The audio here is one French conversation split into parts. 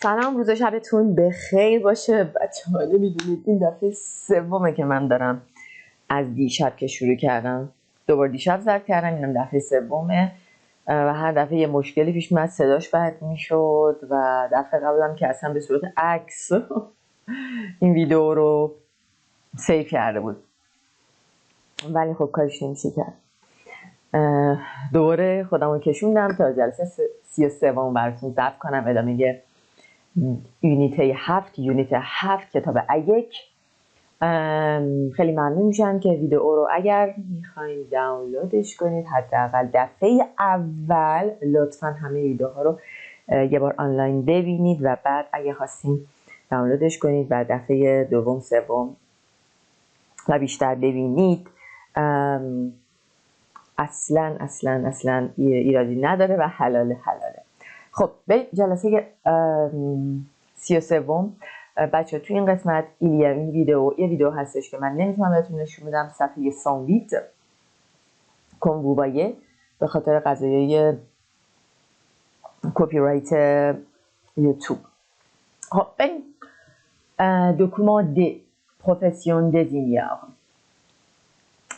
سلام، روز شبتون بخیر باشه بچه‌ها. نمیدونید این دفعه سومه که من دارم از دیشب که شروع کردم دوباره دیشب ضبط کردم، اینم دفعه سومه و هر دفعه یه مشکلی پیش میاد، صداش بد میشد و دفعه قبلم که اصلا به صورت عکس این ویدیو رو سیو کرده بود، ولی خب کارش نمیشه کرد. دوباره خودمو کشوندم تا جلسه 33 براتون ضبط کنم ادامه یونیت 7 کتاب A1. خیلی ممنون میشم که ویدیو رو اگر میخواین دانلودش کنید، حداقل دفعه اول لطفا همه ویدیوها رو یه بار آنلاین ببینید و بعد اگه خواستین دانلودش کنید و دفعه دوم سوم و بیشتر ببینید. اصلا ایرادی نداره و حلاله. خب به جلسه 33. بچه توی این قسمت یه ویدیو هستش که من نمیتونم بهتون نشون بدم، صفحه 108 کنووبایه به خاطر قضایای کپی رایت یوتیوب. خب بریم. document D, profession désigneur.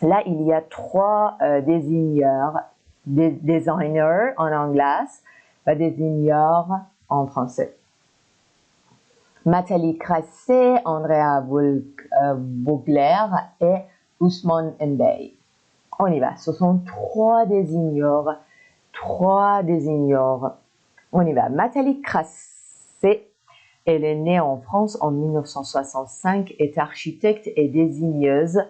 Là, il y a 3 désigneurs, designers en anglais et désigneurs en français. Nathalie Crasset, Andrea Vogler et Ousmane Mbey. On y va, ce sont 3 désigneurs. On y va. Nathalie Crasset, elle est née en France en 1965, est architecte et désigneuse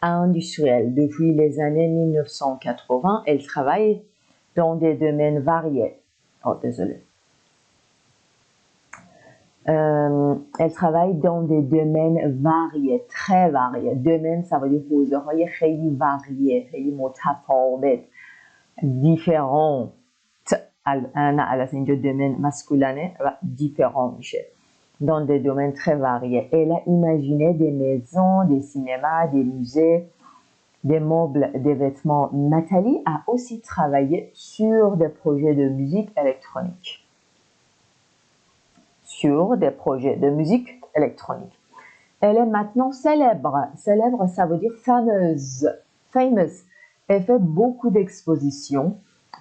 industrielle. Depuis les années 1980, elle travaille dans des domaines variés. Elle travaille dans des domaines variés, très variés. Domaine, ça veut dire حوزه‌های خیلی variés, خیلی متفاوت, différentes. الان از اینجا domaine masculine و différent میشه. Dans des domaines très variés. Elle a imaginé des maisons, des cinémas, des musées, des meubles, des vêtements. Nathalie a aussi travaillé sur des projets de musique électronique. Elle est maintenant célèbre. Célèbre, ça veut dire fameuse. Famous. Elle fait beaucoup d'expositions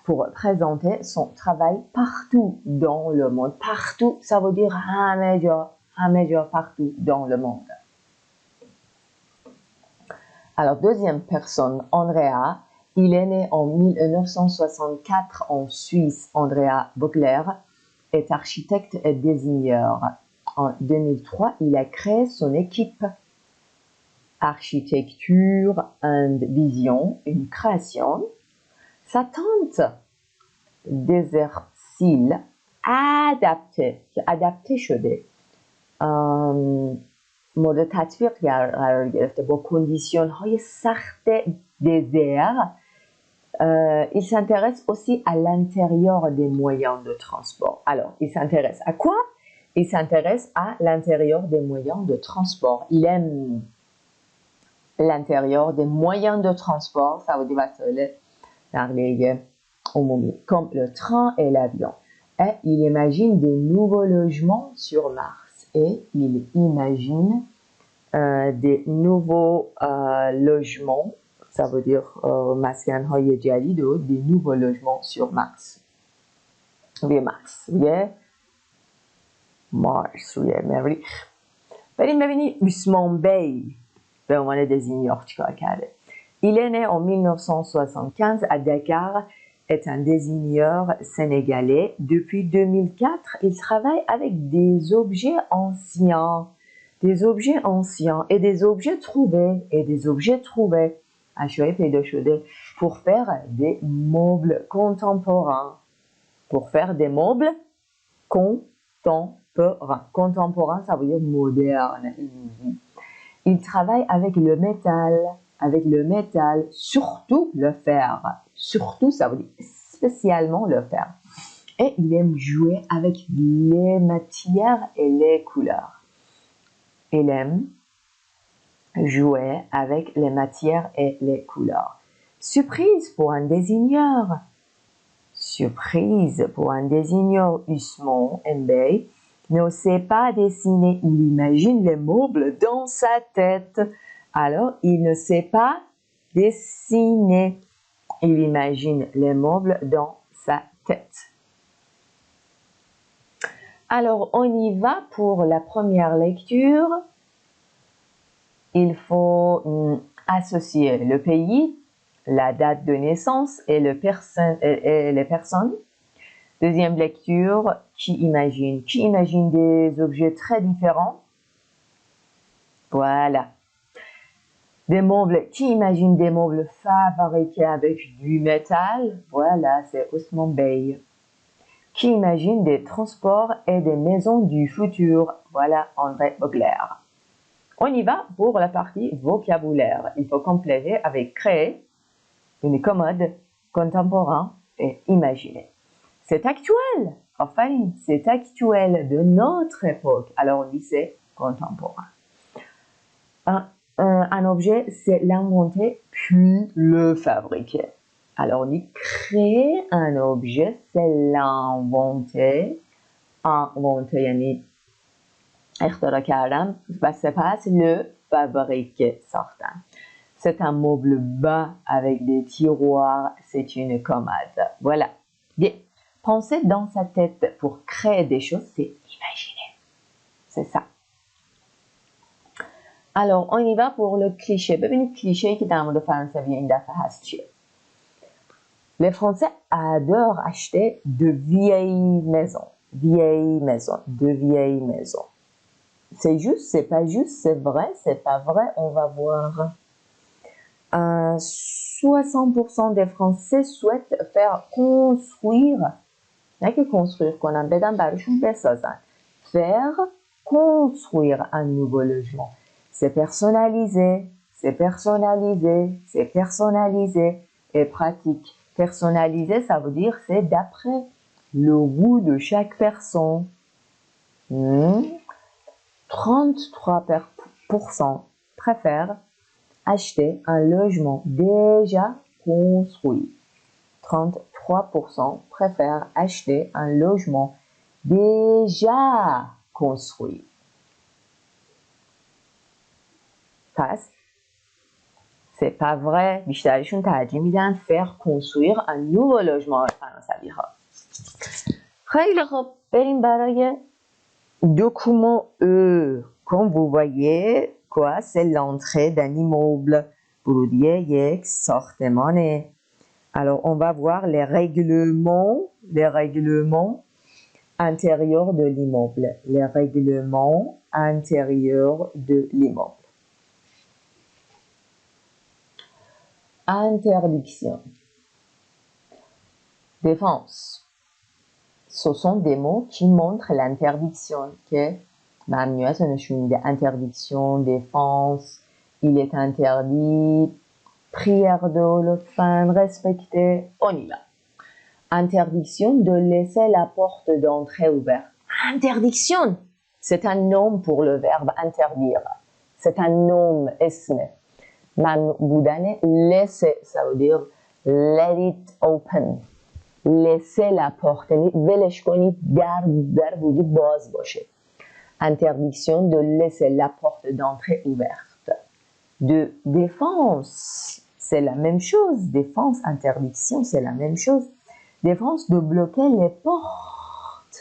pour présenter son travail partout dans le monde. Partout, ça veut dire همه جا, partout dans le monde. Alors, deuxième personne, Andrea. Il est né en 1964 en Suisse. Andrea Vogler est architecte et désigneur. En 2003, il a créé son équipe Architecture and Vision, une création. Sa tante Desertsil adapté شده مورد تطبیق قرار گرفته با کندیشن های سخت دزر. Il s'intéresse aussi à l'intérieur des moyens de transport. Alors, il s'intéresse à quoi? Il s'intéresse à l'intérieur des moyens de transport. Il aime l'intérieur des moyens de transport, ça veut dire وسایل نقلیه عمومی, comme le train et l'avion. Et il imagine de nouveaux logements sur Mars. Et il imagine des nouveaux logements, ça veut dire مسکن‌های جدید و des nouveaux logements sur Mars. روی مارس, روی مریخ. بریم ببینید عثمان بی به عنوان désigneur چیکار کرده. Il est né en 1975 à Dakar, est un désigneur sénégalais. Depuis 2004, il travaille avec des objets anciens et des objets trouvés. اشیاء پیدا شده pour faire des meubles contemporains. Contemporain, ça veut dire moderne. Il travaille avec le métal, surtout le fer. Surtout, ça veut dire spécialement le fer. Et il aime jouer avec les matières et les couleurs. Il aime jouer avec les matières et les couleurs. Surprise pour un désigneur. Ousmane Mbey ne sait pas dessiner. Il imagine les meubles dans sa tête. Alors, il ne sait pas dessiner. Il imagine les meubles dans sa tête. Alors, on y va pour la première lecture. Il faut associer le pays, la date de naissance et les personnes. Deuxième lecture, qui imagine? Qui imagine des objets très différents? Voilà. Des meubles, qui imagine des meubles fabriqués avec du métal? Voilà, c'est Ousmane Bey. Qui imagine des transports et des maisons du futur? Voilà, André Bogler. On y va pour la partie vocabulaire. Il faut compléter avec créer, une commode, contemporain et imaginer. C'est actuel. Enfin, c'est actuel de notre époque. Alors, on dit c'est contemporain. Un objet, c'est l'inventer puis le fabriquer. Alors, on dit créer un objet, c'est l'inventer. Inventer, yani اختراع کردن و سپس le fabriquer ساختن. C'est un meuble bas avec des tiroirs, c'est une commode. Voilà. Bien. Penser dans sa tête pour créer des choses, c'est imaginer. C'est ça. Alors, on y va pour le cliché. ببینید کلیشه‌ای که در مورد فرانسوی این دفعه هست چیه؟ Les Français adorent acheter de vieilles maisons. Vieilles maisons. De vieilles maisons. C'est juste, c'est pas juste, c'est vrai, c'est pas vrai, on va voir. 60% des Français souhaitent faire construire, نه که construire کنن، بدن براشون بسازن. Faire construire un nouveau logement. C'est personnalisé, c'est personnalisé, c'est personnalisé et pratique. Personnalisé, ça veut dire c'est d'après le goût de chaque personne. 33% préfèrent acheter un logement déjà construit. 33% préfèrent acheter un logement déjà construit. پس c'est pas vrai. بیشترشون ترجیح میدن faire construire un nouveau logement فرانسوی ها. خیلی خوب، بریم برای document E. Comme vous voyez, quoi, c'est l'entrée d'un immeuble. ورودی یک ساختمانه. Alors, on va voir les règlements intérieurs de l'immeuble. Les règlements intérieurs de l'immeuble. Interdiction. Défense. Ce sont des mots qui montrent l'interdiction. Que ممنوعیت نشون میده. Interdiction, défense, il est interdit, prière de لطفاً, respecter, on y va. Interdiction de laisser la porte d'entrée ouverte. Interdiction, c'est un nom pour le verbe interdire. C'est un nom, اسم. ممنوع بودن laisser, ça veut dire let it open. Laisser la porte, یعنی ولش کنید در وجود باز باشه. Interdiction de laisser la porte d'entrée ouverte. De défense, c'est la même chose. Défense, interdiction, c'est la même chose. Défense de bloquer les portes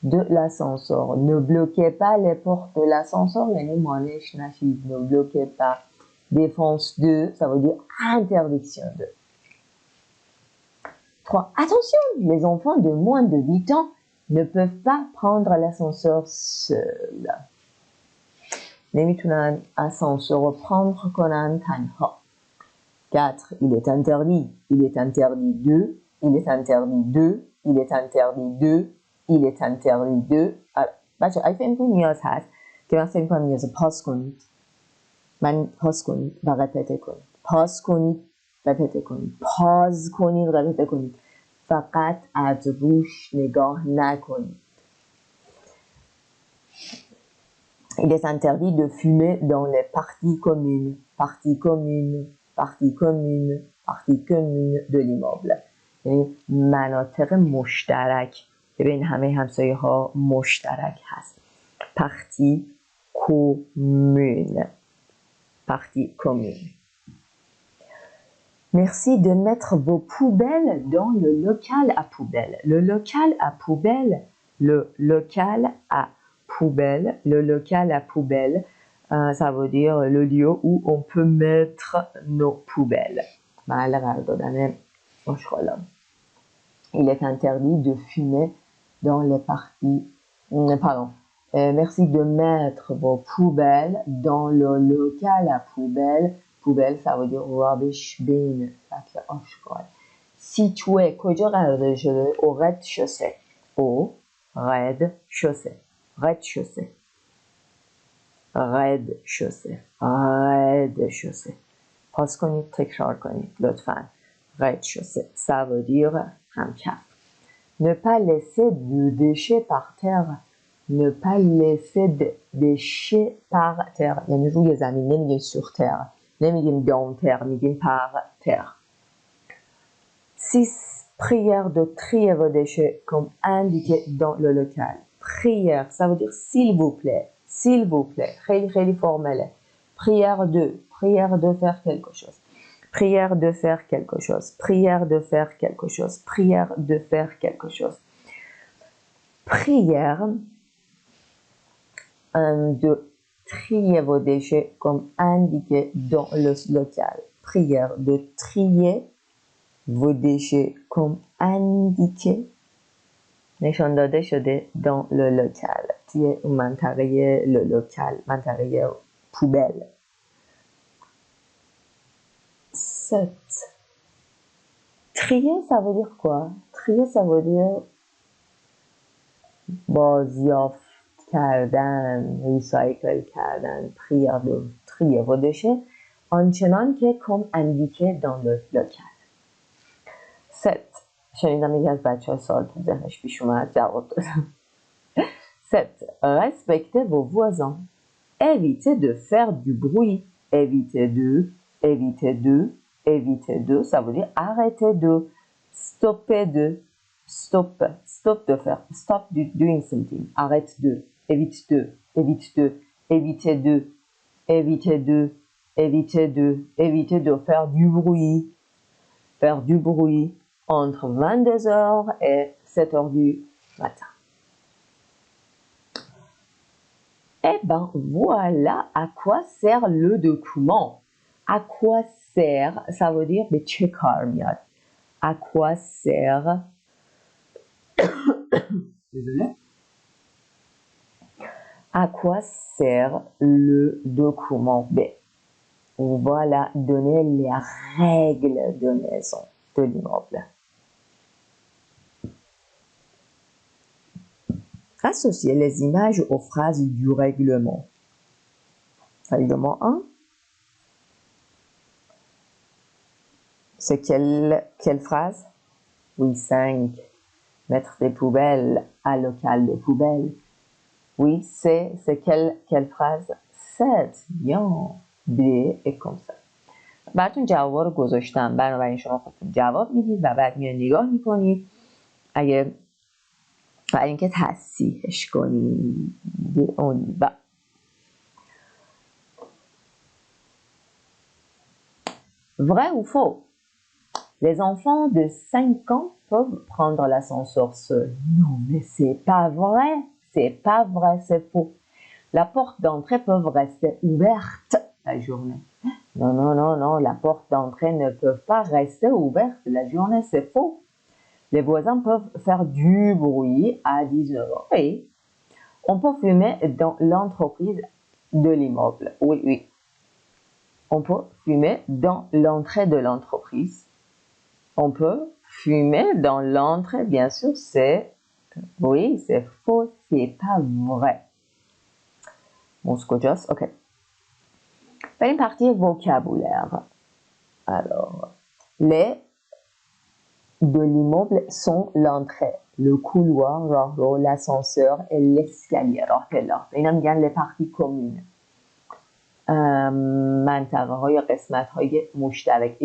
de l'ascenseur. Ne bloquez pas les portes de l'ascenseur. Ne bloquez pas. Défense de, ça veut dire interdiction de. 3. Attention, les enfants de moins de 8 ans ne peuvent pas prendre l'ascenseur seuls. نمیتونن ascenseur رو prendre کنن تنها. 4. Il est interdit. Il est interdit de. Il est interdit de. Il est interdit de. Il est interdit de. بچه اگه فکر کنید نیاز هست که من فکر کنم نیاز پاس کنید. پاس کنید و رپته کنید. پاس کنید رپته کنید. پاز کنید رپته کنید. فقط از روش نگاه نکنید. Il est interdit de fumer dans les parties communes. Parties communes, parties communes, parties communes de l'immeuble. یعنی مناطق مشترک که بین همه همسایه ها مشترک هست. partie commune. Partie commune. Merci de mettre vos poubelles dans le local à poubelle. Le local à poubelle, le local à poubelle, le local à poubelle, ça veut dire le lieu où on peut mettre nos poubelles. Il est interdit de fumer dans les parties... Pardon. Merci de mettre vos poubelles dans le local à poubelle. Poubelle, ça veut dire rubbish bin. Situé, کجا قرار داده شده؟ au rez-de-chaussée. au rez-de-chaussée. rez-de-chaussée. rez-de-chaussée. rez-de-chaussée. پاس کنید، تکرار کنید لطفاً. rez-de-chaussée. Ça veut dire همکف. Ne pas laisser de déchets par terre. Ne pas laisser de déchets par terre. یعنی روی زمین، نمیگیم sur terre. نمیگیم dans terre، میگیم par terre. 6. Prière de trier vos déchets comme indiqué dans le local. Prière, ça veut dire s'il vous plaît. S'il vous plaît. خیلی formel. Prière de faire quelque chose. Prière de faire quelque chose. Prière de faire quelque chose. Prière de faire quelque chose. Prière de trier vos déchets comme indiqué dans le local. Prière de trier vos déchets comme indiqué نشان داده شده dans le local. توی منطقه le local. منطقه poubelle. 7. Trier, ça veut dire quoi? Trier, ça veut dire بازیافت کردن، ریسایکل کردن. Prière de trier vos déchets آنچنان که comme indiqué dans le local. 7. شنیدم یکی از بچه ها سال تو ذهنش پیش اومد، جواب دادم. 7. Respectez vos voisins. Évitez de faire du bruit. Évitez de, ça veut dire arrêtez de, stoppez de, stop de faire, stop doing something, arrête de, évite de, évitez de faire du bruit entre 22h et 7h du matin. Eh ben, voilà à quoi sert le document. À quoi sert, ça veut dire به چه کار میاد. À quoi sert À quoi sert le document B? Voilà, donner les règles de maison de l'immeuble. Associer les images aux phrases du règlement. Règlement 1. C'est quelle phrase? Oui, 5. Mettre des poubelles à local de poubelle. Oui, c'est quelle phrase? 7. Bien. B est comme ça. براتون جواب رو گذاشتم، بنابراین شما خودتون جواب میدید و بعد میان نگاه میکنید اگه برای اینکه تصحیحش کنید. Vrai ou faux? Les enfants de 5 ans peuvent prendre l'ascenseur seuls. Non, mais c'est pas vrai. C'est pas vrai, c'est faux. La porte d'entrée peut rester ouverte la journée. Non, la porte d'entrée ne peut pas rester ouverte la journée, c'est faux. Les voisins peuvent faire du bruit à 19h. Oui. On peut fumer dans l'entreprise de l'immeuble. Oui. On peut fumer dans l'entrée de l'entreprise. On peut fumer dans l'entrée, bien sûr, c'est... Oui, c'est faux, c'est pas vrai. Moscojos, ok. بریم partie vocabulaire. Alors, les de l'immeuble sont l'entrée, le couloir, راهرو, l'ascenseur et l'escalier. راه پلا. اینا میگن les parties communes. منطقه های قسمت های مشترک،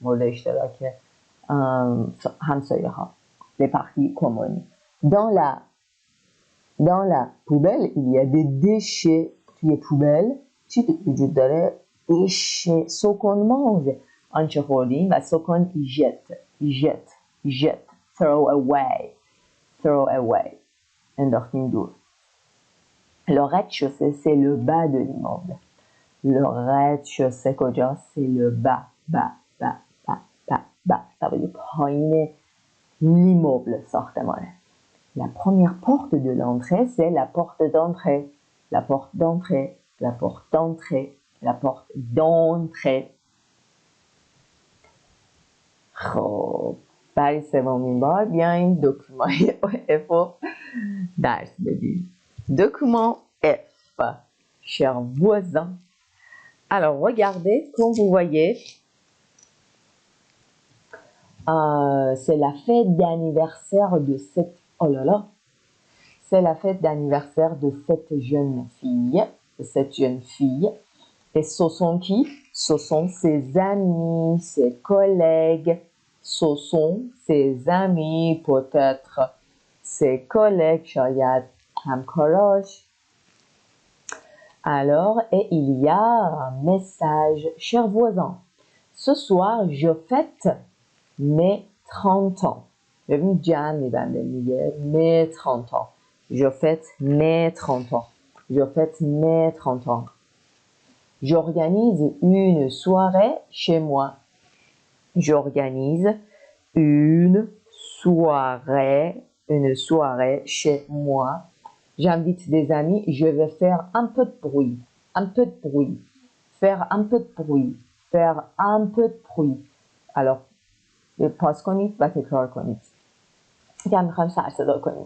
مورد اشتراک همسایه ها. les parties communes. dans la poubelle il y a des déchets توی پوبل چی وجود داره؟ déchets سکن mange آنچه خوردیم و سکن jette throw away انداختیم دور. Le rez-de-chaussée c'est le bas de l'immeuble. Le rez-de-chaussée کجاست؟ c'est le bas ça veut dire پایین l'immeuble ساختمانه. La première porte de l'entrée, c'est la porte d'entrée. La porte d'entrée, la porte d'entrée, la porte d'entrée. خب برای سومین بار بیایم دکومان F رو درس بدیم. Document F, chers voisins. Alors, regardez, comme vous voyez, c'est la fête d'anniversaire de cette... Oh là là! C'est la fête d'anniversaire de cette jeune fille. Et ce sont qui? Ce sont ses amis, ses collègues. Ce sont ses amis, peut-être ses collègues, شاید همکاراش. Alors, et il y a un message. Chers voisins, ce soir, je fête mes 30 ans. ببینید جمع میبنده میگه mes 30 ans. Je fête mes 30 ans. Je fête mes 30 ans. J'organise une soirée chez moi. J'organise une soirée chez moi. J'invite des amis. Je vais faire un peu de bruit. Faire un peu de bruit. Faire un peu de bruit. Alors, پاس کنید و تکرار کنید. دیگه میخوایم سر صدا کنیم.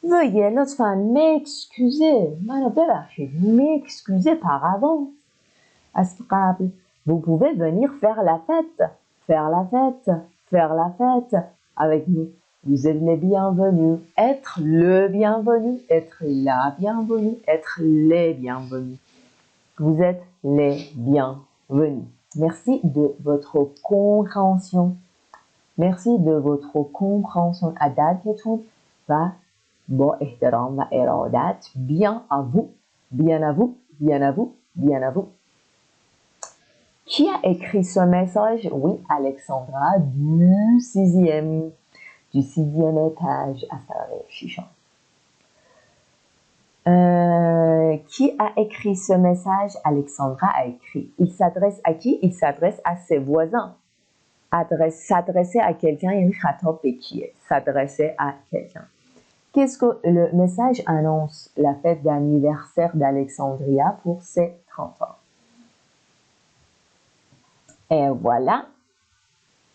Veuillez لطفاً m'excuser. منو ببخشید. M'excuser par avance. از قبل. Vous pouvez venir faire la fête. Faire la fête avec nous. Vous êtes les bienvenus. Être le bienvenu. Être la bienvenue. Être les bienvenus. Vous êtes les bienvenus. Merci de votre compréhension. Merci de votre compréhension. درکتون و با احترام و ارادت. Bien à vous. Bien à vous. Bien à vous. Bien à vous. Qui a écrit ce message? Oui, Alexandra du 6e étage à Sarah. Qui a écrit ce message? Alexandra a écrit. Il s'adresse à qui? Il s'adresse à ses voisins. S'adresser à quelqu'un, il خطاب به کیه? S'adresser à quelqu'un. Qu'est-ce que le message annonce? La fête d'anniversaire d'Alexandria pour ses 30 ans. Et voilà.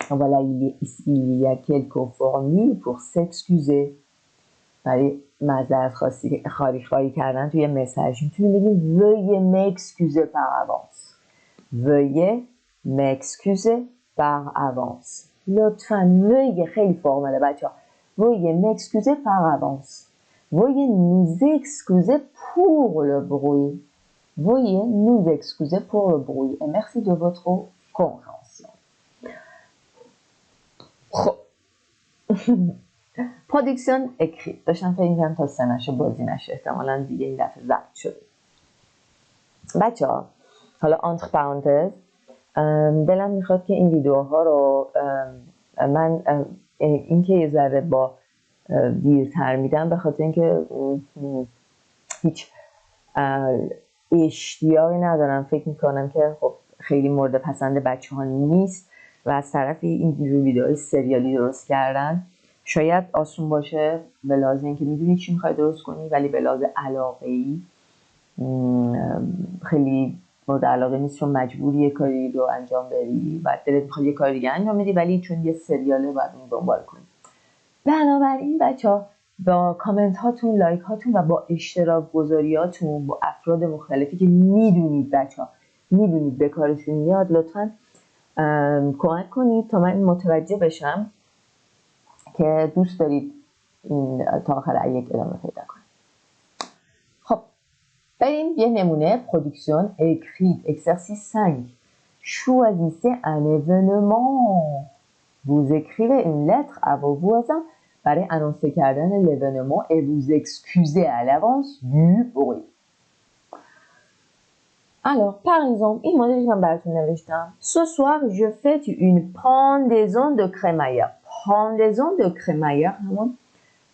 Voilà, il y a quelques formules pour s'excuser. برای معذرت خواهی کردن توی مسیج میتونیم بگیم veuillez m'excuser par avance. Veuillez m'excuser par avance. لطفاً veuillez خیلی فرماله بچه ها. Veuillez m'excuser par avance. Veuillez nous excuser pour le bruit. Veuillez nous excuser pour le bruit. Et merci de votre compréhension. پروداکسیون اکریت داشتم فکر می‌کردم تا سنشو بازی نشه احتمالاً دیگه این دفعه ضبط شده. بچه ها حالا انتر پرانتز دلم میخواد که این ویدیوها رو من اینکه یه ذره با دیرتر میدم به خاطر اینکه هیچ اشتیاقی ندارم. فکر میکنم که خب خیلی مورد پسند بچه ها نیست و از طرفی این ویدیوهای سریالی درست کردن شاید آسون باشه به لحاظ اینکه میدونی چی میخوای درست کنی ولی به لحاظ علاقه‌ای خیلی مورد علاقه نیست چون مجبوری یه کاری رو انجام بدی و دلت میخواد یه کار دیگه انجام بدی ولی چون یه سریاله باید اون دنبال کنی. بنابراین بچه‌ها با کامنت هاتون، لایک هاتون و با اشتراک گذاریاتون با افراد مختلفی که میدونید بچه‌ها میدونید به کارشون میاد لطفاً کمک کنید تا من متوجه بشم که دوست دارید این تا آخر یک ادامه پیدا کنید. خب بریم یه نمونه production écrite exercice 5. Choisissez un événement. Vous écrivez une lettre à vos voisins برای annoncer کردن l'événement et vous excuser à l'avance du bruit. Alors, par exemple, این مدلی که من براتون نوشتم. Ce soir, je fête une pendaison de crémaillère. pendaison de crémaillère همون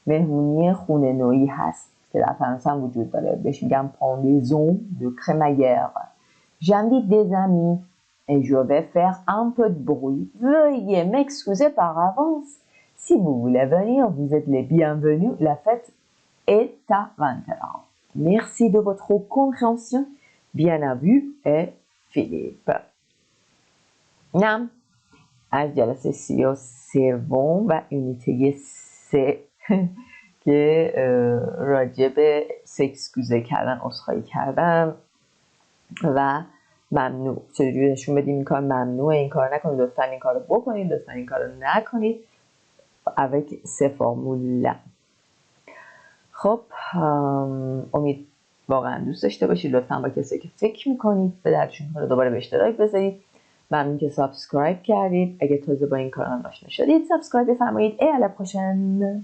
مهمونی خونه نوعی هست که در فرانسه هم وجود داره. بهش میگم pendaison de crémaillère. J'invite des amis et je vais faire un peu de bruit. Veuillez m'excuser par avance. Si vous voulez venir, vous êtes les bienvenus. La fête est à 20h. Merci de votre compréhension. Bien à vous et Philippe. نعم از جلسه 33 و یونیته 3 که راجع به سکسکوزه کردن عذرخواهی کردن و ممنوع چجوری نشون بدیم این کار ممنوعه، این کار نکنید، لطفا این کار رو بکنید، لطفا این کار رو نکنید avec ces formules là. خب امید واقعا دوست داشته باشید. لطفا با کسی که فکر میکنید به درشون رو دوباره به اشتراک بذارید. ممنون که سابسکرایب کردید. اگه تازه با این کاران آشنا شدید سابسکرایب بفرمایید. et à la prochaine.